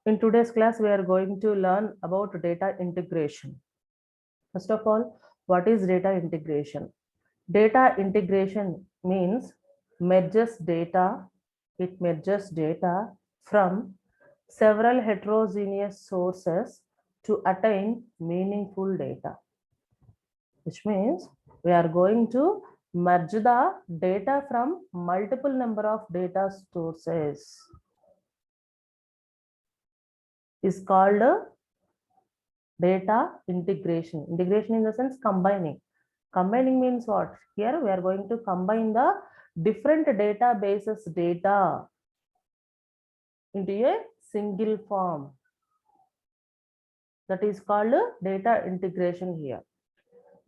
In today's class, we are going to learn about data integration. First of all, what is data integration? Data integration means merges data. It merges data from several heterogeneous sources to attain meaningful data, which means we are going to merge the data from multiple number of data sources. Is called data integration. Integration in the sense combining. Combining means what? Here we are going to combine the different databases data into a single form. That is called data integration here.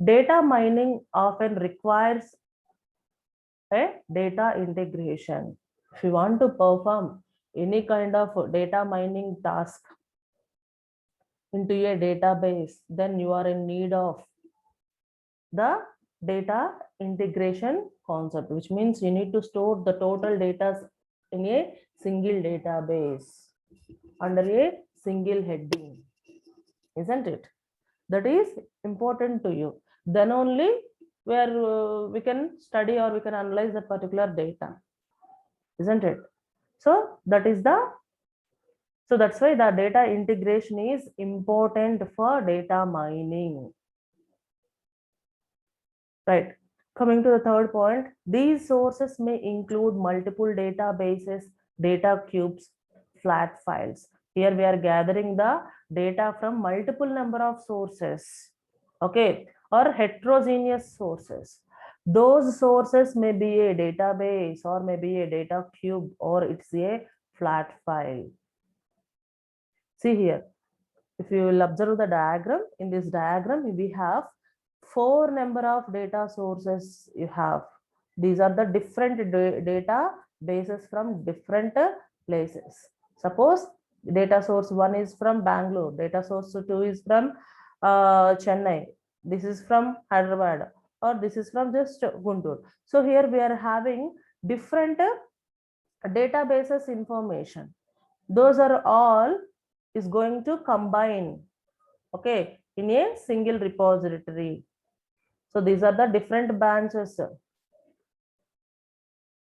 Data mining often requires a data integration. If you want to perform any kind of data mining task into a database, then you are in need of the data integration concept, which means you need to store the total data in a single database under a single heading, isn't it? That is important to you. Then only where we can study or we can analyze that particular data, isn't it? So that's why the data integration is important for data mining. Right. Coming to the third point, these sources may include multiple databases, data cubes, flat files. Here we are gathering the data from multiple number of sources, okay, or heterogeneous sources. Those sources may be a database or maybe a data cube or it's a flat file. See here, if you will observe the diagram, in this diagram we have 4 number of data sources you have. These are the different data bases from different places. Suppose data source 1 is from Bangalore, data source 2 is from Chennai, this is from Hyderabad, or this is from just Guntur. So here we are having different databases information. Those are all is going to combine, okay, in a single repository. So these are the different branches.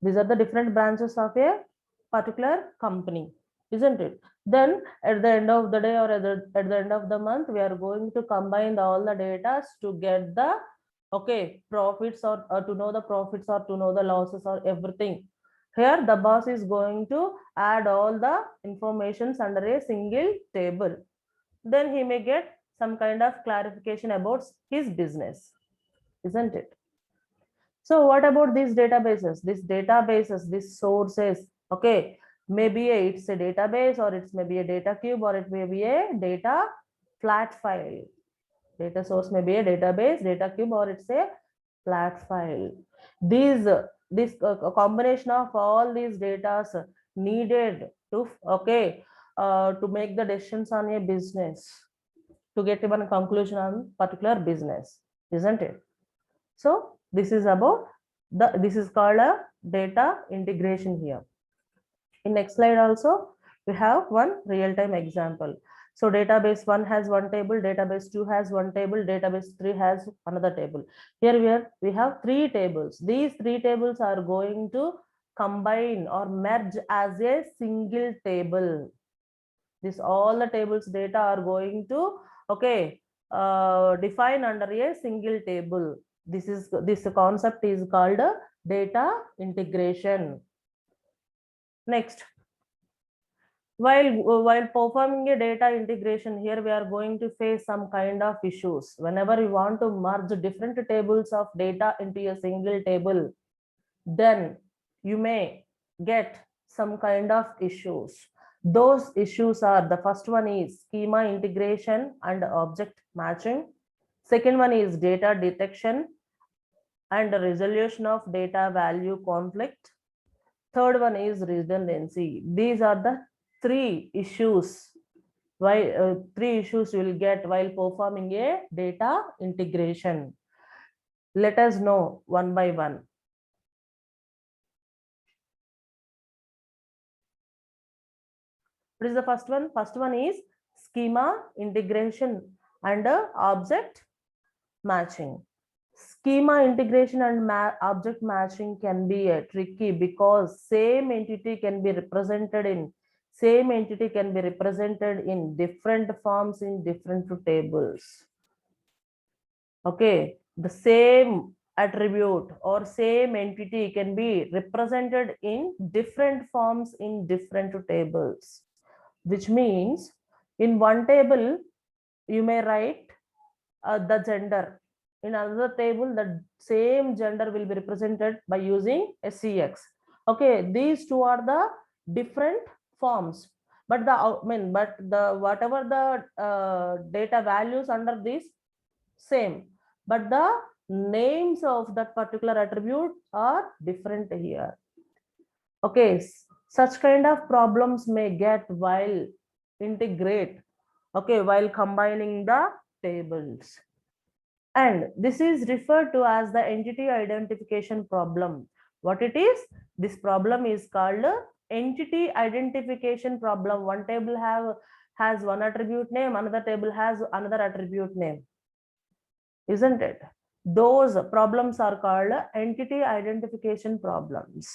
These are the different branches of a particular company, isn't it? Then at the end of the day or at the end of the month, we are going to combine all the data to get the profits or to know the profits or to know the losses or everything. Here the boss is going to add all the informations under a single table. Then he may get some kind of clarification about his business, isn't it? So what about these databases? These sources, okay, maybe it's a database or it's maybe a data cube or it may be a data flat file. Data source may be a database, data cube, or it's a flat file. This combination of all these data needed to to make the decisions on a business, to get even a conclusion on particular business, isn't it? So this is about this is called a data integration here. In next slide also we have one real-time example. So database 1 has one table, database 2 has one table, database 3 has another table. Here we have 3 tables. These 3 tables are going to combine or merge as a single table. This all the tables data are going to define under a single table. This concept is called data integration. Next, while performing a data integration, here we are going to face some kind of issues. Whenever you want to merge different tables of data into a single table, then you may get some kind of issues. Those issues are, the first one is schema integration and object matching. Second one is data detection and resolution of data value conflict. Third one is redundancy. These are the 3 issues. Why 3 issues you will get while performing a data integration. Let us know one by one. What is the first one? First one is schema integration and object matching. Schema integration and object matching can be tricky because same entity can be represented in different forms in different tables. Okay, the same attribute or same entity can be represented in different forms in different tables, which means in one table you may write the gender. In another table, the same gender will be represented by using SCX. Okay, these two are the different forms, but the whatever the data values under this same, but the names of that particular attribute are different here. Okay, such kind of problems may get while integrate, okay, while combining the tables. And this is referred to as the entity identification problem. What it is? This problem is called entity identification problem. One table has one attribute name, another table has another attribute name, isn't it? Those problems are called entity identification problems.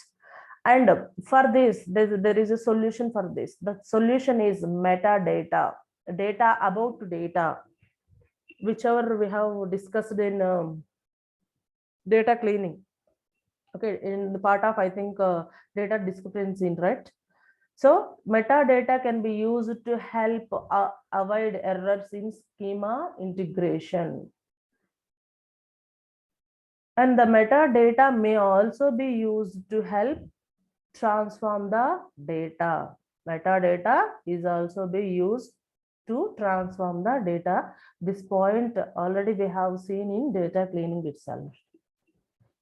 And for this, there is a solution for this. The solution is metadata, data about data, whichever we have discussed in data cleaning. Okay, in the part of, I think, data discrepancy, right? So metadata can be used to help avoid errors in schema integration. And the metadata may also be used to help transform the data. Metadata is also be used to transform the data. This point already we have seen in data cleaning itself,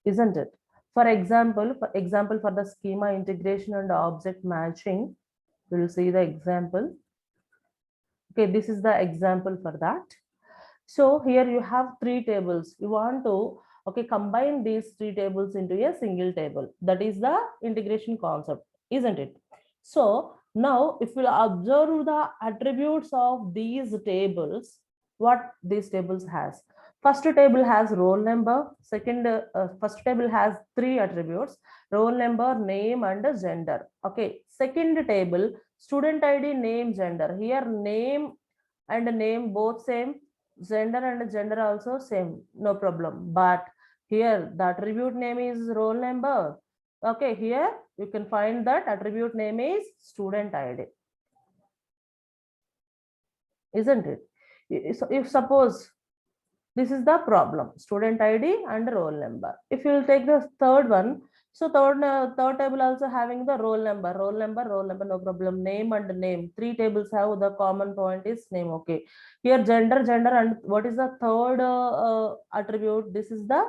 isn't it? For example, for the schema integration and object matching, we'll see the example. Okay, this is the example for that. So here you have three tables. You want to combine these three tables into a single table. That is the integration concept, isn't it? So now if we observe the attributes of these tables, what these tables has. First table has roll number. First table has three attributes: roll number, name, and gender. Okay. Second table, student ID, name, gender. Here name and name both same, gender and gender also same, no problem. But here the attribute name is roll number. Okay, here you can find that attribute name is student ID, isn't it? If suppose this is the problem, student ID and roll number. If you will take the third one, so third table also having the roll number, no problem. Name and name. Three tables have the common point is name. Okay. Here gender, and what is the third attribute? This is the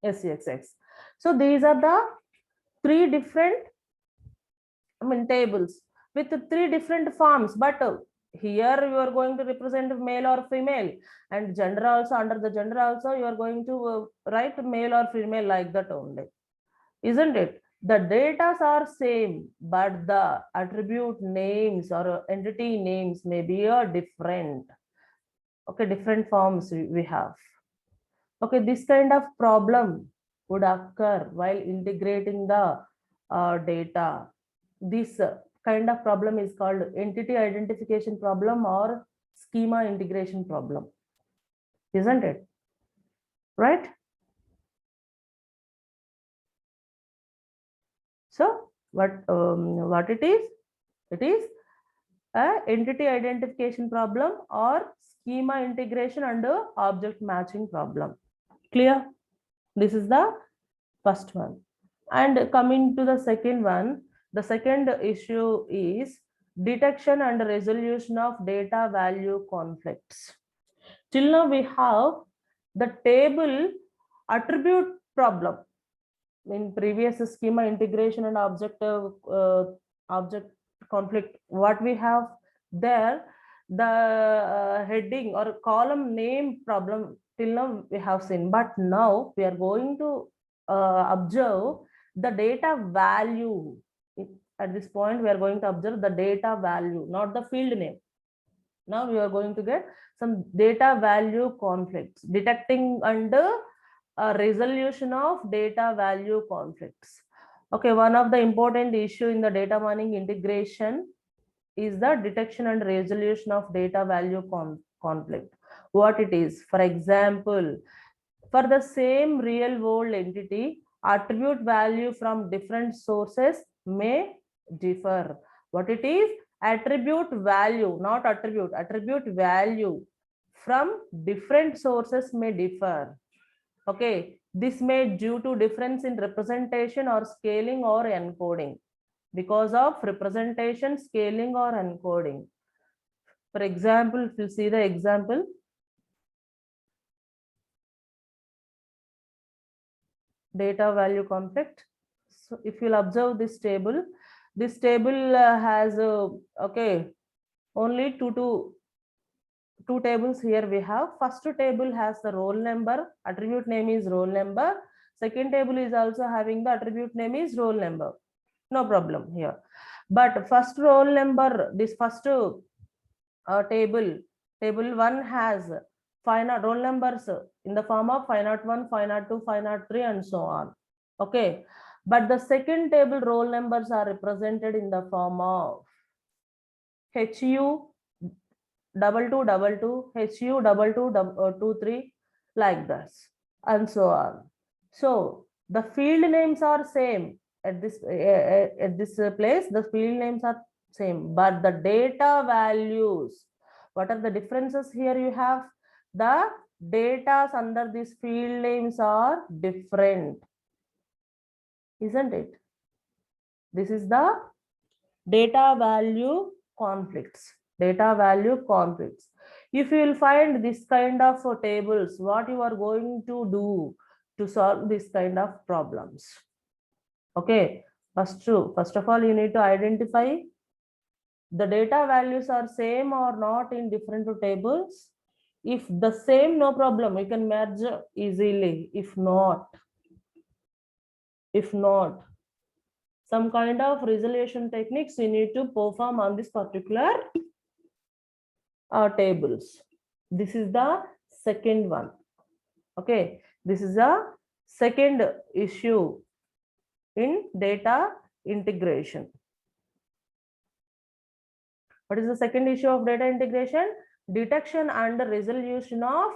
SCXX. So these are the three different tables with three different forms, but here you are going to represent male or female, and gender also, under the gender also you are going to write male or female, like that only, isn't it? The data are same, but the attribute names or entity names may be a different. Okay, different forms we have. Okay, this kind of problem would occur while integrating the data. This kind of problem is called entity identification problem or schema integration problem, isn't it? Right? So what it is? It is a entity identification problem or schema integration and object matching problem. Clear? This is the first one. And coming to the second one, the second issue is detection and resolution of data value conflicts. Till now we have the table attribute problem. In previous schema integration and object conflict, what we have there, the heading or column name problem till now we have seen, but now we are going to observe the data value at this point, we are going to observe the data value, not the field name. Now we are going to get some data value conflicts, detecting under a resolution of data value conflicts. Okay, one of the important issue in the data mining integration is the detection and resolution of data value conflict. What it is, for example, for the same real world entity, attribute value from different sources may differ. What it is? Attribute value, not attribute value from different sources may differ. Okay, this may due to difference in representation or scaling or encoding. Because of representation, scaling or encoding. For example, if you see the example, data value conflict. So if you'll observe this table has okay, only two tables here we have. First table has the roll number, attribute name is roll number. Second table is also having the attribute name is roll number. No problem here. But first roll number, this first table 1 has roll numbers in the form of 501, 502, 503 and so on. Okay, but the second table roll numbers are represented in the form of HU 2222, HU 2223, like this and so on. So the field names are same at this place. The field names are same, but the data values, what are the differences here? You have the data under these field names are different, isn't it? This is the data value conflicts. Data value conflicts. If you will find this kind of tables, what you are going to do to solve this kind of problems? Okay, first of all, you need to identify the data values are same or not in different tables. If the same, no problem, we can merge easily. If not, some kind of resolution techniques you need to perform on this particular tables. This is the second one. Okay, this is a second issue in data integration. What is the second issue of data integration? Detection and resolution of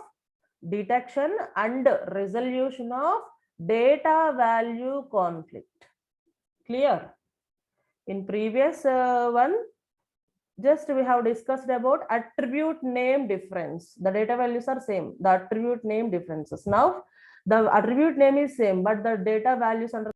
data value conflict. Clear? In previous one, just we have discussed about attribute name difference. The data values are same, the attribute name differences. Now the attribute name is same, but the data values under